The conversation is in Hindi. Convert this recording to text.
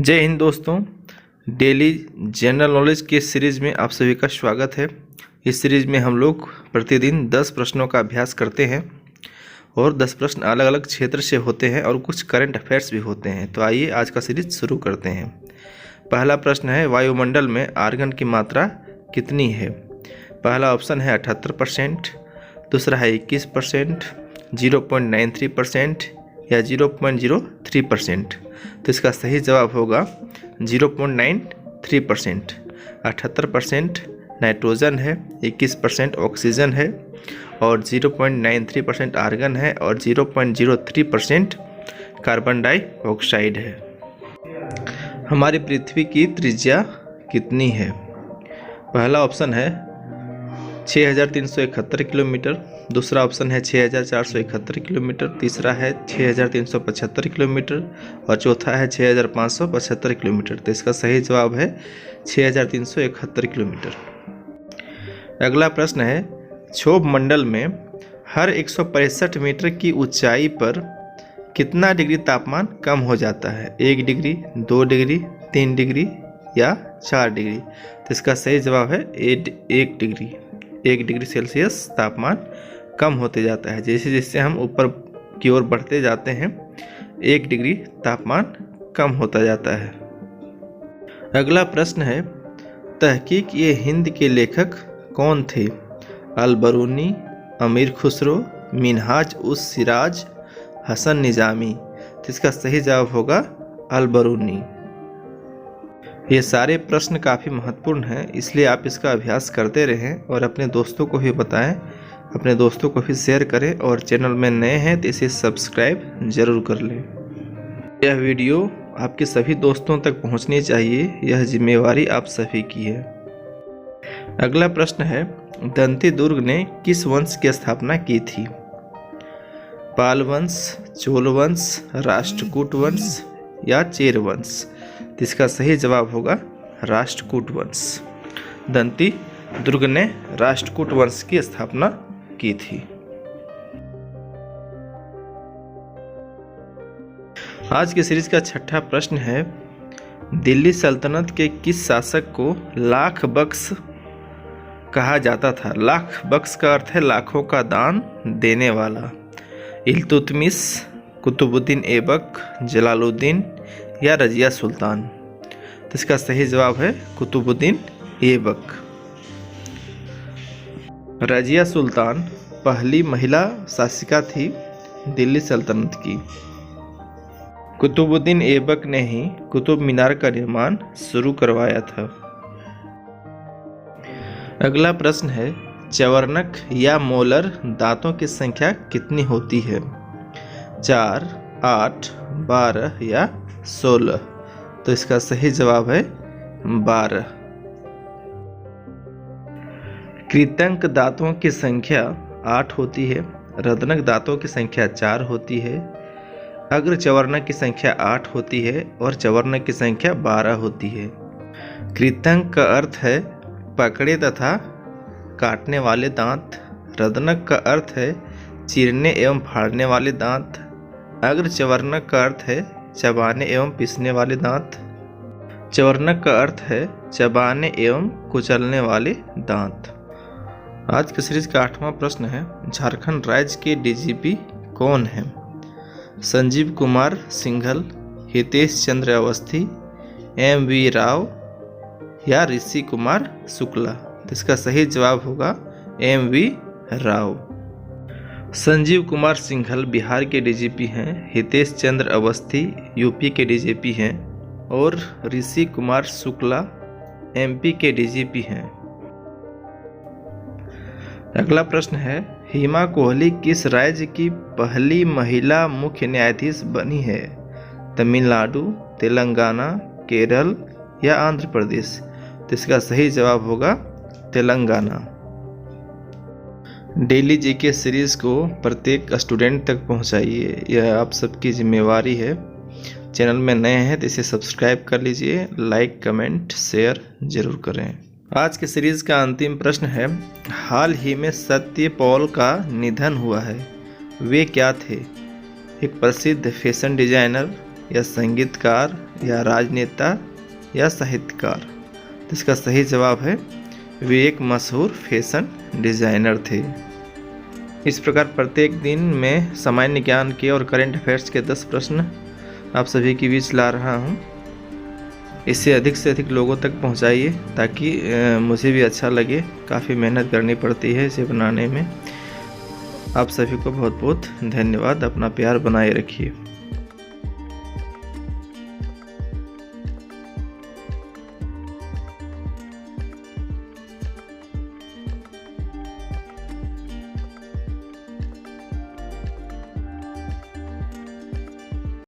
जय हिंद दोस्तों। डेली जनरल नॉलेज के सीरीज़ में आप सभी का स्वागत है। इस सीरीज़ में हम लोग प्रतिदिन 10 प्रश्नों का अभ्यास करते हैं और 10 प्रश्न अलग अलग क्षेत्र से होते हैं और कुछ करंट अफेयर्स भी होते हैं। तो आइए आज का सीरीज शुरू करते हैं। पहला प्रश्न है, वायुमंडल में आर्गन की मात्रा कितनी है? पहला ऑप्शन है 78%, दूसरा है 21%, 0.93% या 0.03%। तो इसका सही जवाब होगा 0.93%। 78% नाइट्रोजन है, 21% ऑक्सीजन है और 0.93% आर्गन है और 0.03% कार्बन डाइऑक्साइड है। हमारी पृथ्वी की त्रिज्या कितनी है? पहला ऑप्शन है 6371 किलोमीटर, दूसरा ऑप्शन है 6471 किलोमीटर, तीसरा है 6375 किलोमीटर और चौथा है 6575 किलोमीटर। तो इसका सही जवाब है 6371 किलोमीटर। अगला प्रश्न है, क्षोभ मंडल में हर 165 मीटर की ऊंचाई पर कितना डिग्री तापमान कम हो जाता है? 1 डिग्री, 2 डिग्री, 3 डिग्री या 4 डिग्री? तो इसका सही जवाब है 1 डिग्री। 1 डिग्री सेल्सियस तापमान कम होते जाता है। जैसे जैसे हम ऊपर की ओर बढ़ते जाते हैं 1 डिग्री तापमान कम होता जाता है। अगला प्रश्न है, तहकीक-ए-हिंद के लेखक कौन थे? अल-बरूनी, अमीर खुसरो, मिन्हाज-उस-सिराज, हसन निजामी? तो इसका सही जवाब होगा अल-बरूनी। ये सारे प्रश्न काफ़ी महत्वपूर्ण हैं, इसलिए आप इसका अभ्यास करते रहें और अपने दोस्तों को भी बताएं, अपने दोस्तों को भी शेयर करें और चैनल में नए हैं तो इसे सब्सक्राइब ज़रूर कर लें। यह वीडियो आपके सभी दोस्तों तक पहुंचनी चाहिए, यह जिम्मेवारी आप सभी की है। अगला प्रश्न है, दंती दुर्ग ने किस वंश की स्थापना की थी? पाल वंश, चोल वंश, राष्ट्रकूट वंश या चेर वंश? तो इसका सही जवाब होगा राष्ट्रकूट वंश। दंती दुर्ग ने राष्ट्रकूट वंश की स्थापना की थी। आज की सीरीज का छठा प्रश्न है, दिल्ली सल्तनत के किस शासक को लाख बख्श कहा जाता था? लाख बख्श का अर्थ है लाखों का दान देने वाला। इल्तुतमिश, कुतुबुद्दीन ऐबक, जलालुद्दीन या रजिया सुल्तान? तो इसका सही जवाब है कुतुबुद्दीन ऐबक। रजिया सुल्तान पहली महिला शासिका थी दिल्ली सल्तनत की। कुतुबुद्दीन ऐबक ने ही कुतुब मीनार का निर्माण शुरू करवाया था। अगला प्रश्न है, चवर्णक या मोलर दांतों की संख्या कितनी होती है? 4, 8, 12 या 16? तो इसका सही जवाब है 12। कृतंक दांतों की संख्या 8 होती है, रदनक दांतों की संख्या 4 होती है, अग्र चवर्णक की संख्या 8 होती है और चवर्णक की संख्या 12 होती है। कृतंक का अर्थ है पकड़े तथा काटने वाले दांत, रदनक का अर्थ है चीरने एवं फाड़ने वाले दांत, अग्र चवर्णक का अर्थ है चबाने एवं पीसने वाले दांत, चवर्णक का अर्थ है चबाने एवं कुचलने वाले दांत। आज की सीरीज का 8वां प्रश्न है, झारखंड राज्य के डीजीपी कौन है? संजीव कुमार सिंघल, हितेश चंद्र अवस्थी, एम.वी. राव या ऋषि कुमार शुक्ला? तो इसका सही जवाब होगा एम.वी. राव। संजीव कुमार सिंघल बिहार के डीजीपी हैं, हितेश चंद्र अवस्थी यूपी के डीजीपी हैं और ऋषि कुमार शुक्ला एमपी के डीजीपी हैं। अगला प्रश्न है, हिमा कोहली किस राज्य की पहली महिला मुख्य न्यायाधीश बनी है? तमिलनाडु, तेलंगाना, केरल या आंध्र प्रदेश? तो इसका सही जवाब होगा तेलंगाना। डेली जीके सीरीज को प्रत्येक स्टूडेंट तक पहुंचाइए, यह आप सबकी जिम्मेवारी है। चैनल में नए हैं तो इसे सब्सक्राइब कर लीजिए, लाइक, कमेंट, शेयर जरूर करें। आज के सीरीज का अंतिम प्रश्न है, हाल ही में सत्य पॉल का निधन हुआ है, वे क्या थे? एक प्रसिद्ध फैशन डिजाइनर या संगीतकार या राजनेता या साहित्यकार? तो इसका सही जवाब है वे एक मशहूर फैशन डिजाइनर थे। इस प्रकार प्रत्येक दिन मैं सामान्य ज्ञान के और करंट अफेयर्स के 10 प्रश्न आप सभी के बीच ला रहा हूँ। इसे अधिक से अधिक लोगों तक पहुँचाइए ताकि मुझे भी अच्छा लगे। काफ़ी मेहनत करनी पड़ती है इसे बनाने में। आप सभी को बहुत बहुत धन्यवाद। अपना प्यार बनाए रखिए।